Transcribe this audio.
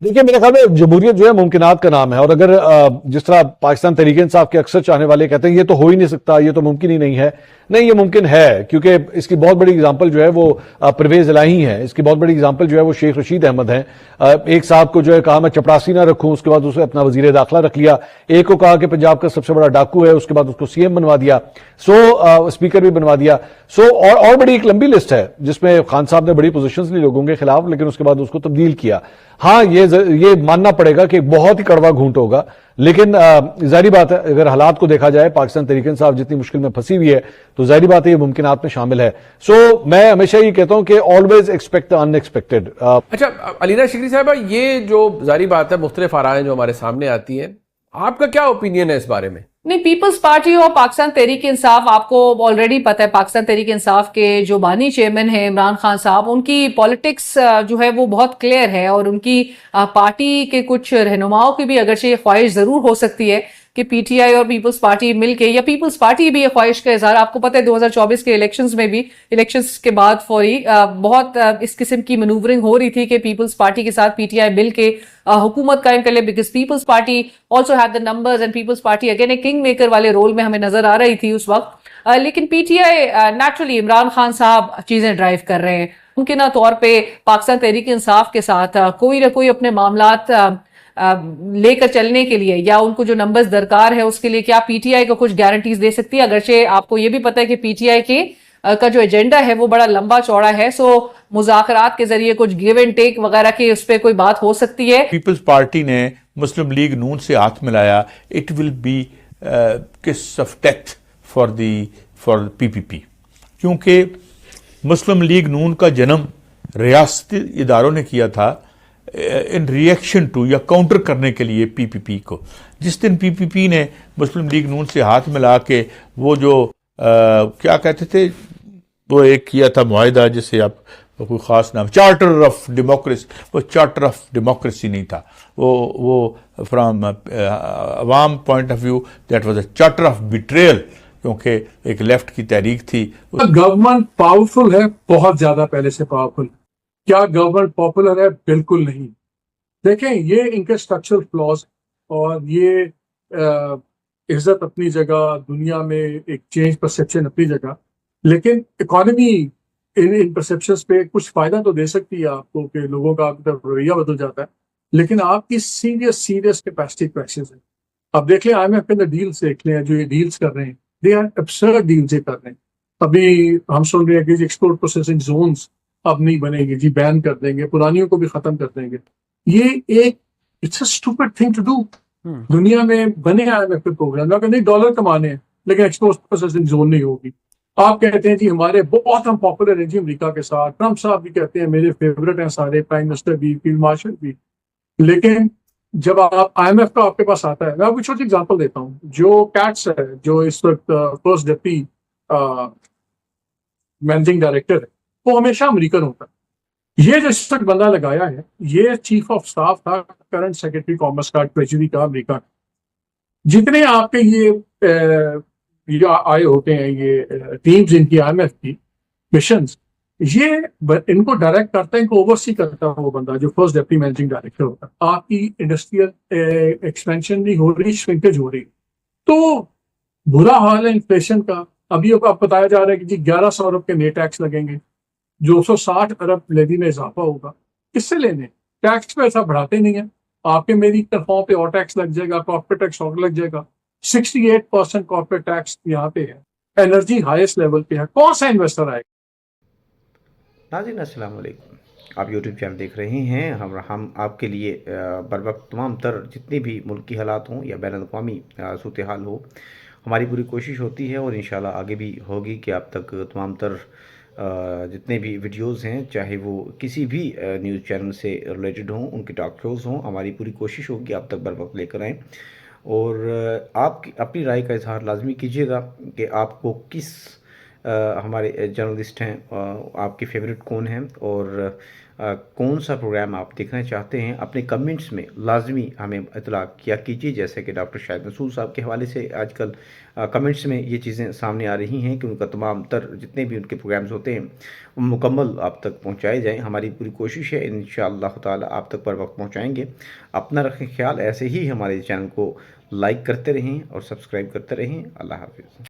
देखिए मेरे ख्याल में जमहूरियत जो है मुमकिनात का नाम है, और अगर जिस तरह पाकिस्तान तहरीक इंसाफ के अक्सर चाहने वाले कहते हैं ये तो हो ही नहीं सकता, ये तो मुमकिन ही नहीं है, नहीं ये मुमकिन है, क्योंकि इसकी बहुत बड़ी एग्जांपल जो है वो परवेज इलाही है, इसकी बहुत बड़ी एग्जांपल जो है वो शेख रशीद अहमद है। एक साहब को जो है कहा मैं चपरासी ना रखूं, उसके बाद उसे अपना वजीर दाखिला रख लिया। एक को कहा कि पंजाब का सबसे बड़ा डाकू है, उसके बाद उसको सीएम बनवा दिया, स्पीकर भी बनवा दिया। और बड़ी एक लंबी लिस्ट है जिसमें खान साहब ने बड़ी पोजीशंस ली लोगों के खिलाफ, लेकिन उसके बाद उसको तब्दील किया। हाँ, ये मानना पड़ेगा कि बहुत ही कड़वा घूंट होगा, लेकिन जाहिर बात है अगर हालात को देखा जाए, पाकिस्तान तहरीक इंसाफ जितनी मुश्किल में फंसी हुई है, तो जाहिर बात है ये मुमकिनात में शामिल है। मैं हमेशा ये कहता हूं कि ऑलवेज एक्सपेक्ट द अनएक्सपेक्टेड। अच्छा अलीना शिकरी साहबा, ये जो जारी बात है, मुख्तलिफ आराएं जो हमारे सामने आती हैं, आपका क्या ओपिनियन है इस बारे में? नहीं, पीपल्स पार्टी और पाकिस्तान तहरीक इंसाफ, आपको ऑलरेडी पता है पाकिस्तान तहरीक इंसाफ के जो बानी चेयरमैन हैं इमरान खान साहब, उनकी पॉलिटिक्स जो है वो बहुत क्लियर है, और उनकी पार्टी के कुछ रहनुमाओं की भी अगरचे ख्वाहिश जरूर हो सकती है कि पीटीआई और पीपल्स पार्टी मिलके, या पीपल्स पार्टी भी ये ख्वाहिश का इजहार, आपको पता है 2024 के इलेक्शंस में भी, इलेक्शंस के बाद फौरी बहुत इस किस्म की मनूवरिंग हो रही थी कि पीपल्स पार्टी के साथ पीटीआई मिल के हुकूमत कायम कर ले, because People's Party also had the numbers, and People's Party again एक किंग मेकर वाले रोल में हमें नजर आ रही थी उस वक्त। लेकिन पीटीआई नेचुरली इमरान खान साहब चीजें ड्राइव कर रहे हैं, मुमकिन तौर पर पाकिस्तान तहरीक इंसाफ के साथ कोई ना कोई अपने मामलात लेकर चलने के लिए, या उनको जो नंबर्स दरकार है उसके लिए क्या पीटीआई को कुछ गारंटीज दे सकती है? अगरचे आपको ये भी पता है कि पीटीआई के का जो एजेंडा है वो बड़ा लंबा चौड़ा है, सो मुज़ाकरात के जरिए कुछ गिव एंड टेक वगैरह की उस पर कोई बात हो सकती है। पीपल्स पार्टी ने मुस्लिम लीग नून से हाथ मिलाया, इट विल बी किस ऑफ डेथ फॉर पीपीपी, क्योंकि मुस्लिम लीग नून का जन्म रियासती इदारों ने किया था इन रिएक्शन टू या काउंटर करने के लिए पीपीपी को। जिस दिन पीपीपी ने मुस्लिम लीग नून से हाथ मिला के वो जो क्या कहते थे, वो एक किया था मुआहिदा जिसे आप कोई ख़ास नाम, चार्टर ऑफ डेमोक्रेसी, वो चार्टर ऑफ डेमोक्रेसी नहीं था, वो from Awam point of view that was a charter of betrayal, क्योंकि एक लेफ्ट की तहरीक थी। गवर्नमेंट पावरफुल है, बहुत ज्यादा पहले से पावरफुल। क्या गवर्नमेंट पॉपुलर है? बिल्कुल नहीं। देखें, ये इनके स्ट्रक्चरल फ्लॉज, और ये इज्जत अपनी जगह, दुनिया में एक चेंज परसेप्शन अपनी जगह, लेकिन इकोनॉमी इन परसेप्शंस पे कुछ फायदा तो दे सकती है आपको कि लोगों का आपकी तरफ रवैया बदल जाता है, लेकिन आपकी सीरियस कैपेसिटी क्राइसिस है। अब देख लें IMF के अंदर डील्स देख लें, जो ये डील्स कर रहे हैं, दे आर एब्सर्ड डील्स ये कर रहे हैं। अभी हम सुन रहे हैं कि एक्सपोर्ट प्रोसेसिंग जोन्स अब नहीं बनेंगे जी, बैन कर देंगे, पुरानियों को भी खत्म कर देंगे। ये एक it's a stupid thing to do. दुनिया में बने IMF के प्रोग्राम, अगर नहीं डॉलर कमाने हैं, लेकिन एक्सपोर्ट प्रोसेसिंग जोन नहीं होगी। आप कहते हैं जी हमारे बहुत हम पॉपुलर हैं जी अमेरिका के साथ, ट्रम्प साहब भी कहते हैं मेरे फेवरेट हैं सारे, प्राइम मिनिस्टर भी, फील्ड मार्शल भी, लेकिन जब आप IMF का आपके पास आता है, मैं आपको छोटी एग्जांपल देता हूँ, जो कैट्स है, जो इस वक्त फर्स्ट डिप्टी मैनेजिंग डायरेक्टर है, वो हमेशा अमेरिकन होता है। ये जो इस वक्त बंदा लगाया है, ये चीफ ऑफ स्टाफ था करंट सेक्रेटरी कॉमर्स का, ट्रेजरी का, अमेरिका। जितने आपके ये आए होते हैं, ये टीम्स इनकी IMF की मिशंस, ये इनको डायरेक्ट करता है, इनको ओवरसी करता है वो बंदा जो फर्स्ट डिप्टी मैनेजिंग डायरेक्टर होता है। आपकी इंडस्ट्रियल एक्सपेंशन नहीं हो रही, श्रिंकेज हो रही, तो बुरा हाल है इन्फ्लेशन का। अभी अब बताया जा रहा है कि जी 1100 अरब के नए टैक्स लगेंगे, 260 अरब लेवी में इजाफा होगा। किससे लेने? टैक्स पे ऐसा बढ़ाते नहीं है, आपके मेरी तनख्वाहों पे और टैक्स लग जाएगा, कॉर्पोरेट टैक्स और लग जाएगा। 68% कॉर्पोरेट टैक्स यहाँ पे है, एनर्जी हाईएस्ट लेवल पे है, कौन सा इन्वेस्टर आएगा? नाज़रीन अस्सलाम वालेकुम, आप यूट्यूब चैनल देख रहे हैं। हम आपके लिए बर वक्त तमाम तर जितने भी मुल्की हालात हों या बैन अवी सूरत हाल हो, हमारी पूरी कोशिश होती है और इंशाल्लाह आगे भी होगी कि आप तक तमाम तर जितने भी वीडियोज़ हैं, चाहे वो किसी भी न्यूज़ चैनल से रिलेटेड हों, उनके टॉक शोज़ हों, हमारी पूरी कोशिश होगी आप तक बर वक्त लेकर आएँ। और आप अपनी राय का इजहार लाजमी कीजिएगा कि आपको किस ہمارے جرنلسٹ ہیں آپ کے فیوریٹ کون ہیں اور کون سا پروگرام آپ دیکھنا چاہتے ہیں، اپنے کمنٹس میں لازمی ہمیں اطلاع کیا کیجیے. جیسے کہ ڈاکٹر شاہد نصور صاحب کے حوالے سے آج کل کمنٹس میں یہ چیزیں سامنے آ رہی ہیں کہ ان کا تمام تر جتنے بھی ان کے پروگرامز ہوتے ہیں وہ مکمل آپ تک پہنچائے جائیں. ہماری پوری کوشش ہے انشاءاللہ تعالی آپ تک پر وقت پہنچائیں گے. اپنا رکھیں خیال، ایسے ہی ہمارے چینل کو لائک کرتے رہیں اور سبسکرائب کرتے رہیں. اللہ حافظ.